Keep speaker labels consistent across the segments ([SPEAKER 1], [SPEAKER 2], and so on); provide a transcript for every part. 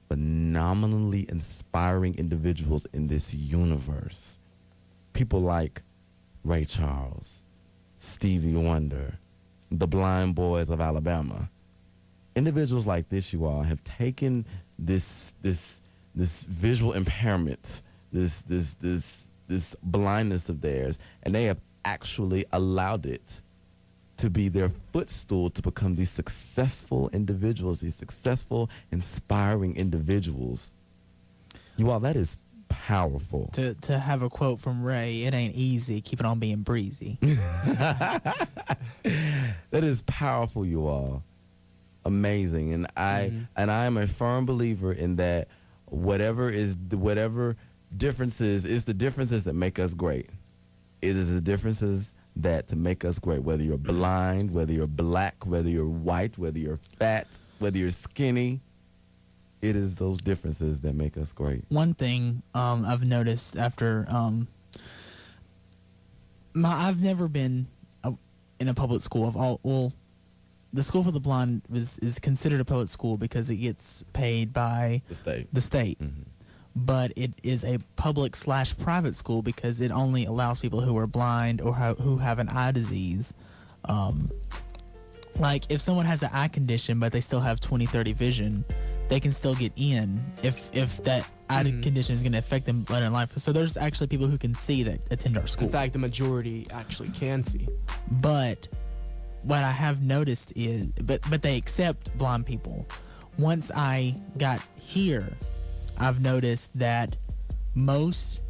[SPEAKER 1] phenomenally inspiring individuals in this universe. People like Ray Charles, Stevie Wonder, the Blind Boys of Alabama. Individuals like this, you all, have taken this visual impairment, this blindness of theirs, and they have actually allowed it to be their footstool to become these successful individuals, these successful, inspiring individuals. You all, that is powerful.
[SPEAKER 2] To have a quote from Ray, it ain't easy, keep it on being breezy.
[SPEAKER 1] That is powerful, you all. Amazing. And I am a firm believer in that whatever differences, it's the differences that make us great. It is the differences that to make us great, whether you're blind, whether you're black, whether you're white, whether you're fat, whether you're skinny. It is those differences that make us great.
[SPEAKER 2] One thing I've noticed after I've never been in a public school. The School for the Blind is considered a public school because it gets paid by the state.
[SPEAKER 1] Mm-hmm.
[SPEAKER 2] But it is a public/private school because it only allows people who are blind or who have an eye disease. Like if someone has an eye condition but they still have 20/30 vision, they can still get in if that eye condition is going to affect them later in life. So there's actually people who can see that attend our school.
[SPEAKER 3] In fact, the majority actually can see.
[SPEAKER 2] But what I have noticed is, but they accept blind people. Once I got here, I've noticed that most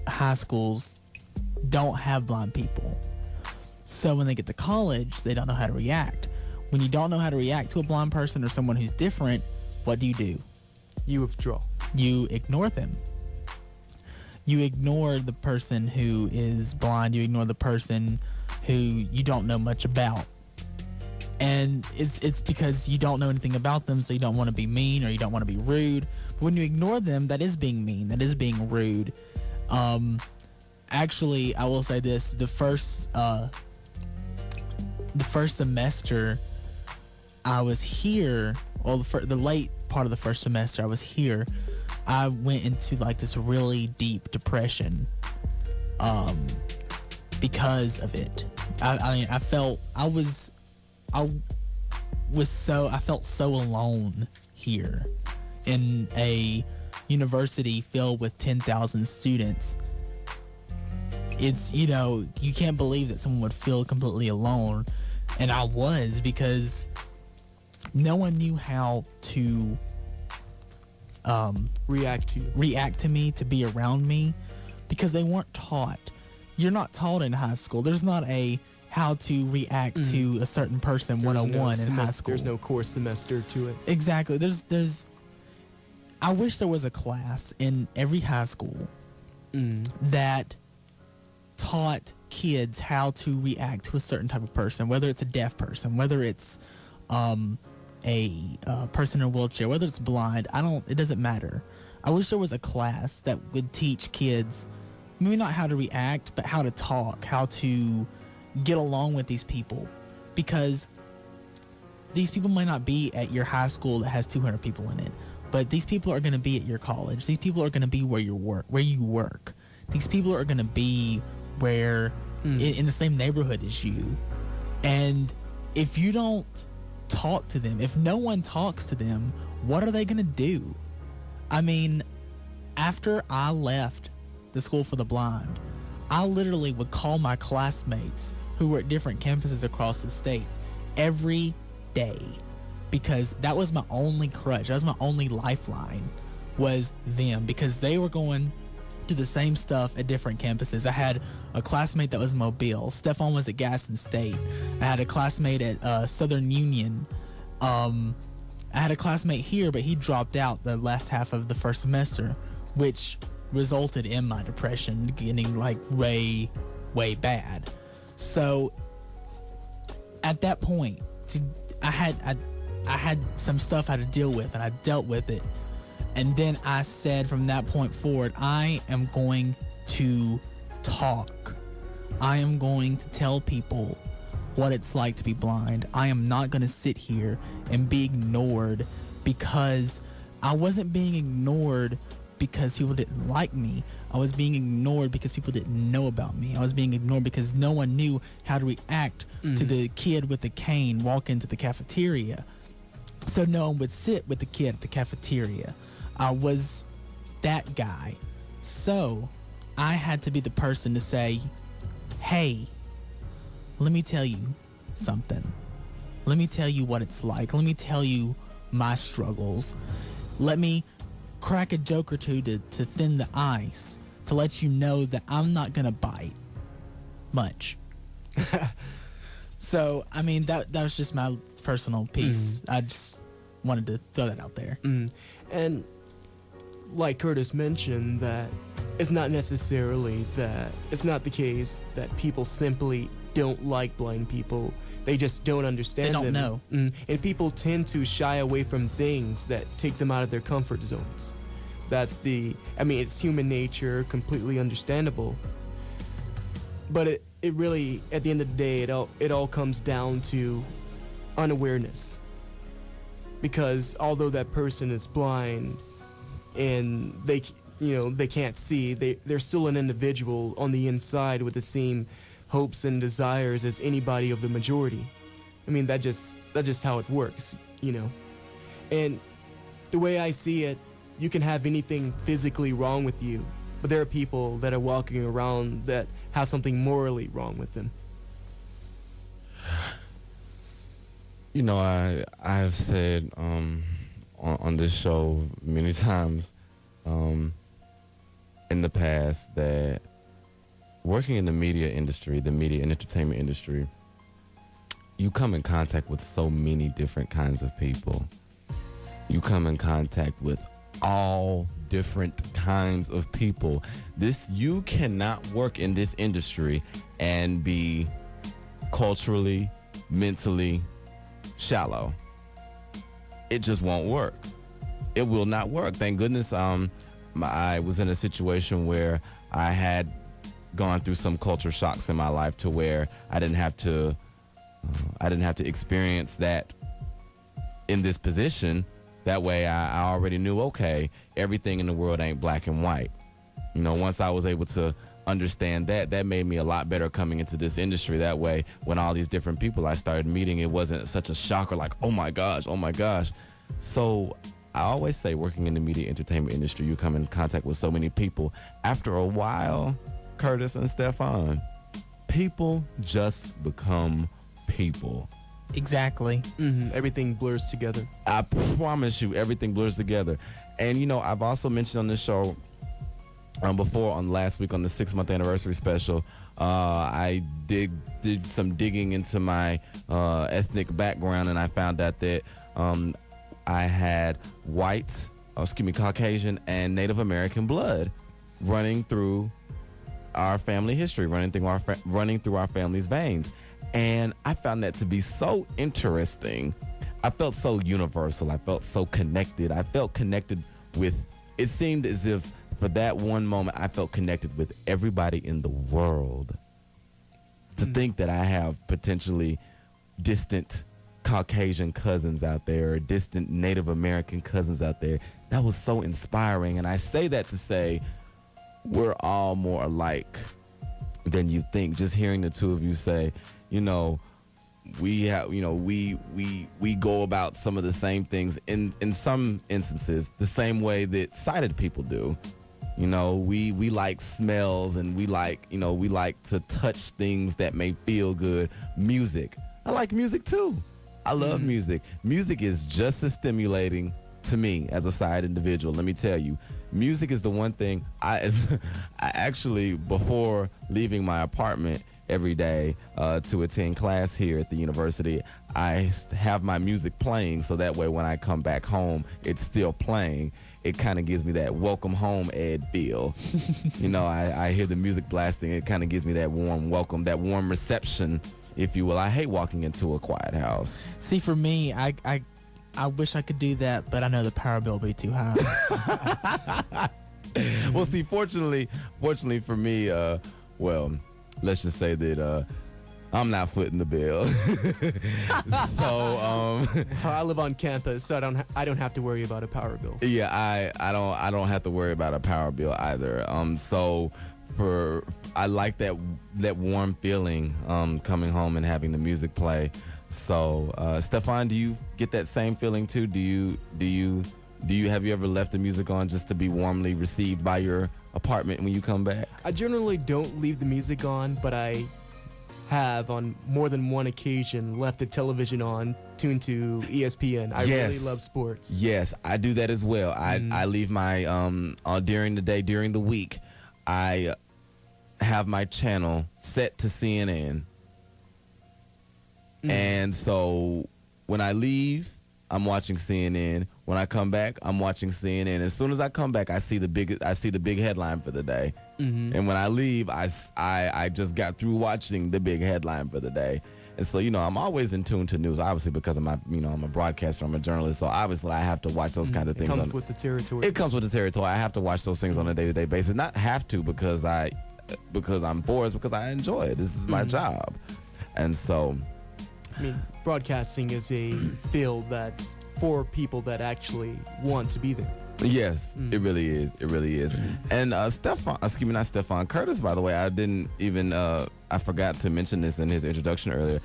[SPEAKER 2] high schools don't have blind people. So when they get to college, they don't know how to react. When you don't know how to react to a blind person or someone who's different, what do?
[SPEAKER 3] You withdraw.
[SPEAKER 2] You ignore them. You ignore the person who is blind. You ignore the person who you don't know much about. And it's because you don't know anything about them, so you don't want to be mean or you don't want to be rude. But when you ignore them, that is being mean. That is being rude. Actually, I will say this: the first semester I was here, or the late part of the first semester I was here, I went into like this really deep depression because of it. I felt so alone here in a university filled with 10,000 students. It's, you can't believe that someone would feel completely alone. And I was, because no one knew how to react to me, to be around me, because they weren't taught. You're not taught in high school. There's not a how to react to a certain person 101 in high school.
[SPEAKER 3] There's no course semester to it.
[SPEAKER 2] Exactly. I wish there was a class in every high school that taught kids how to react to a certain type of person, whether it's a deaf person, whether it's a person in a wheelchair, whether it's blind. It doesn't matter. I wish there was a class that would teach kids maybe not how to react, but how to talk, how to get along with these people, because these people might not be at your high school that has 200 people in it, but these people are going to be at your college. These people are going to be where you work. These people are going to be where in the same neighborhood as you. And if you don't talk to them, if no one talks to them, what are they going to do? I mean, after I left the School for the Blind, I literally would call my classmates who were at different campuses across the state every day, because that was my only crutch. That was my only lifeline, was them, because they were going to the same stuff at different campuses. I had a classmate that was Mobile. Stefan was at Gaston State. I had a classmate at Southern Union. I had a classmate here, but he dropped out the last half of the first semester, which resulted in my depression getting like way bad. So at that point, I had some stuff I had to deal with, and I dealt with it. And then I said, from that point forward, I am going to talk. I am going to tell people what it's like to be blind. I am not going to sit here and be ignored because I wasn't being ignored because people didn't like me. I was being ignored because people didn't know about me. I was being ignored because no one knew how to react to the kid with the cane walk into the cafeteria. So no one would sit with the kid at the cafeteria. I was that guy. So I had to be the person to say, hey, let me tell you something. Let me tell you what it's like. Let me tell you my struggles. Let me crack a joke or two to thin the ice, to let you know that I'm not going to bite much. So, I mean, that was just my personal piece. I just wanted to throw that out there.
[SPEAKER 3] And like Curtis mentioned, that it's not necessarily that, it's not the case that people simply don't like blind people. They just don't understand
[SPEAKER 2] They don't
[SPEAKER 3] them.
[SPEAKER 2] know.
[SPEAKER 3] And people tend to shy away from things that take them out of their comfort zones. It's human nature, completely understandable. But it really, at the end of the day, it all comes down to unawareness. Because although that person is blind and they can't see, they're still an individual on the inside with the same hopes and desires as anybody of the majority. I mean, that's just how it works, And the way I see it, you can have anything physically wrong with you, but there are people that are walking around that have something morally wrong with them.
[SPEAKER 1] I've said on this show many times in the past that working in the media industry, the media and entertainment industry, you come in contact with so many different kinds of people. You come in contact with all different kinds of people. You cannot work in this industry and be culturally, mentally shallow. It just won't work. It will not work. Thank goodness I was in a situation where I had gone through some culture shocks in my life to where I didn't have to experience that in this position. That way I already knew, okay, everything in the world ain't black and white. Once I was able to understand that made me a lot better coming into this industry. That way, when all these different people I started meeting, it wasn't such a shock or like, oh my gosh. So I always say, working in the media entertainment industry, you come in contact with so many people. After a while, Curtis and Stefan, people just become people.
[SPEAKER 2] Exactly.
[SPEAKER 3] Everything blurs together.
[SPEAKER 1] I promise you, everything blurs together. And I've also mentioned on this show before, on last week on the 6-month anniversary special, I did some digging into my ethnic background, and I found out that I had Caucasian and Native American blood running through our family history, running through our family's veins. And I found that to be so interesting. I felt so universal. I felt so connected. I felt connected with, it seemed as if for that one moment, I felt connected with everybody in the world. To think that I have potentially distant Caucasian cousins out there, or distant Native American cousins out there, that was so inspiring. And I say that to say we're all more alike than you think. Just hearing the two of you say, we have, we go about some of the same things in some instances the same way that sighted people do. We like smells, and we like to touch things that may feel good. Music. I like music too. I love music. Music is just as stimulating to me as a sighted individual. Let me tell you, music is the one thing I actually, before leaving my apartment every day to attend class here at the university, I have my music playing, so that way when I come back home, it's still playing. It kind of gives me that welcome home ed feel. I hear the music blasting. It kind of gives me that warm welcome, that warm reception, if you will. I hate walking into a quiet house.
[SPEAKER 2] See, for me, I wish I could do that, but I know the power bill will be too high.
[SPEAKER 1] Well, see, fortunately for me, let's just say that I'm not footing the bill. So
[SPEAKER 3] I live on campus, so I don't have to worry about a power bill.
[SPEAKER 1] yeah, I don't have to worry about a power bill either. So I like that warm feeling coming home and having the music play. So Stefan, do you get that same feeling too? Do you have you ever left the music on just to be warmly received by your apartment when you come back?
[SPEAKER 3] I generally don't leave the music on, but I have on more than one occasion left the television on, tuned to ESPN. I really love sports.
[SPEAKER 1] Yes, I do that as well. I leave my during the day, during the week, I have my channel set to CNN. And so when I leave, I'm watching CNN. When I come back, I'm watching CNN. As soon as I come back, I see the big headline for the day. And when I leave, I just got through watching the big headline for the day. And so, I'm always in tune to news, obviously, because of my, I'm a broadcaster, I'm a journalist. So obviously I have to watch those kind of things.
[SPEAKER 3] It comes with the territory.
[SPEAKER 1] It comes with the territory. I have to watch those things on a day-to-day basis. Not have to because I'm forced, because I enjoy it. This is my job. And so,
[SPEAKER 3] I mean, broadcasting is a field that's for people that actually want to be there.
[SPEAKER 1] yes, it really is. It really is. And Curtis, by the way, I didn't even, I forgot to mention this in his introduction earlier.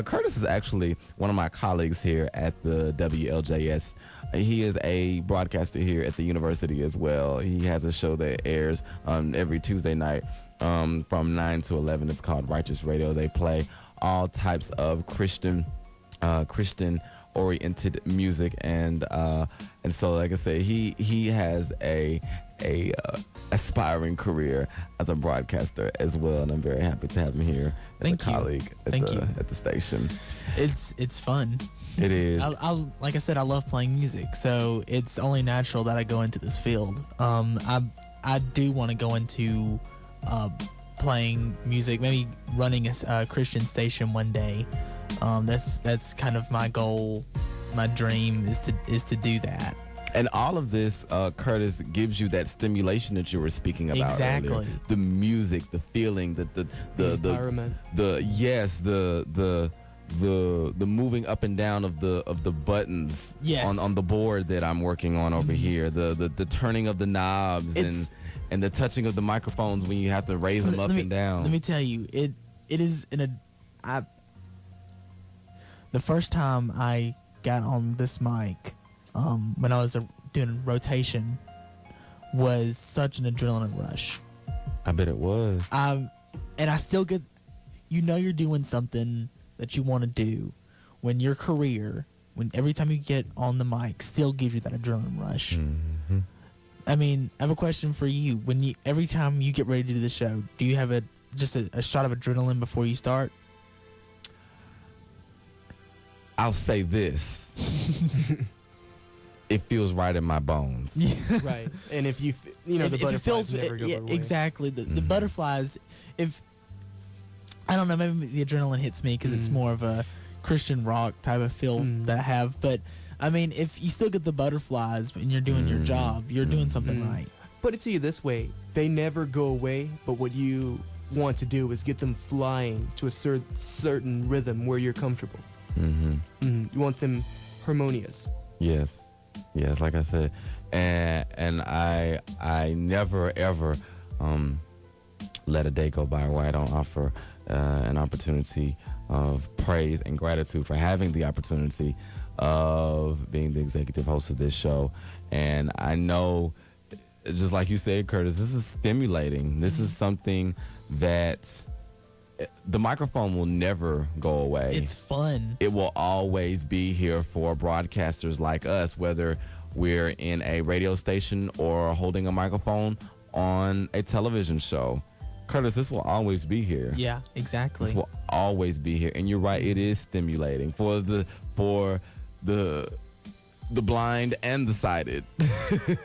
[SPEAKER 1] Curtis is actually one of my colleagues here at the WLJS. He is a broadcaster here at the university as well. He has a show that airs every Tuesday night from 9 to 11. It's called Righteous Radio. They play all types of Christian oriented music, and so, like I said, he has a aspiring career as a broadcaster as well, and I'm very happy to have him here as
[SPEAKER 2] Thank
[SPEAKER 1] a
[SPEAKER 2] you.
[SPEAKER 1] colleague at the station.
[SPEAKER 2] It's fun.
[SPEAKER 1] It is.
[SPEAKER 2] I like I said, I love playing music, so it's only natural that I go into this field. I do want to go into playing music, maybe running a Christian station one day. That's kind of my goal. My dream is to do that.
[SPEAKER 1] And all of this, Curtis, gives you that stimulation that you were speaking about
[SPEAKER 2] Exactly.
[SPEAKER 1] earlier. The music, the feeling, the
[SPEAKER 3] environment.
[SPEAKER 1] the moving up and down of the buttons on the board that I'm working on over here. The turning of the knobs and the touching of the microphones when you have to raise them up and down.
[SPEAKER 2] Let me tell you, it is the first time I got on this mic, when I was doing rotation, was such an adrenaline rush.
[SPEAKER 1] I bet it was.
[SPEAKER 2] And I still get, you're doing something that you want to do when your career, when every time you get on the mic, still gives you that adrenaline rush.
[SPEAKER 1] Mm-hmm.
[SPEAKER 2] I mean, I have a question for you. Every time you get ready to do the show, do you have a shot of adrenaline before you start?
[SPEAKER 1] I'll say this. It feels right in my bones.
[SPEAKER 3] Right. And if the butterflies never go away.
[SPEAKER 2] Exactly. The butterflies, I don't know, maybe the adrenaline hits me because it's more of a Christian rock type of feel that I have. But, I mean, if you still get the butterflies when you're doing your job, you're doing something right.
[SPEAKER 3] Put it to you this way. They never go away, but what you want to do is get them flying to a certain rhythm where you're comfortable. You want them harmonious.
[SPEAKER 1] Yes, like I said, and I never ever let a day go by where I don't offer an opportunity of praise and gratitude for having the opportunity of being the executive host of this show. And I know, just like you said, Curtis, this is stimulating. This is something that the microphone will never go away.
[SPEAKER 2] It's fun.
[SPEAKER 1] It will always be here for broadcasters like us, whether we're in a radio station or holding a microphone on a television show. Curtis, this will always be here.
[SPEAKER 2] Yeah, exactly.
[SPEAKER 1] This will always be here. And you're right, it is stimulating for the blind and the sighted.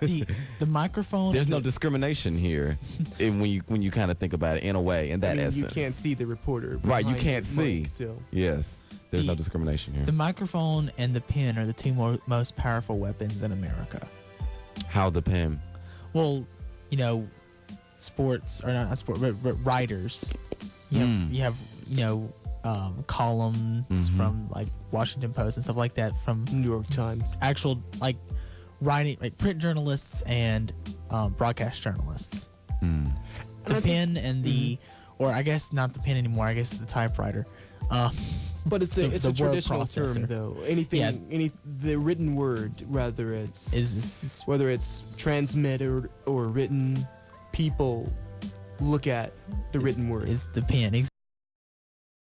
[SPEAKER 2] the microphone.
[SPEAKER 1] There's no discrimination here when you kind of think about it in a way, in that essence.
[SPEAKER 3] You can't see the reporter.
[SPEAKER 1] Right, you can't see.
[SPEAKER 3] Mic, so.
[SPEAKER 1] Yes, there's no discrimination here.
[SPEAKER 2] The microphone and the pen are the two most powerful weapons in America.
[SPEAKER 1] How the pen?
[SPEAKER 2] Well, sports, or not sport, but writers. You have columns from like Washington Post and stuff like that, from
[SPEAKER 3] New York Times.
[SPEAKER 2] actual like writing, like print journalists and broadcast journalists. The pen and the, or I guess not the pen anymore. I guess the typewriter.
[SPEAKER 3] But it's
[SPEAKER 2] the
[SPEAKER 3] a
[SPEAKER 2] word
[SPEAKER 3] traditional term,
[SPEAKER 2] processor.
[SPEAKER 3] though. Anything, the written word, whether it's transmitted or written, people look at the written word.
[SPEAKER 2] Is the pen.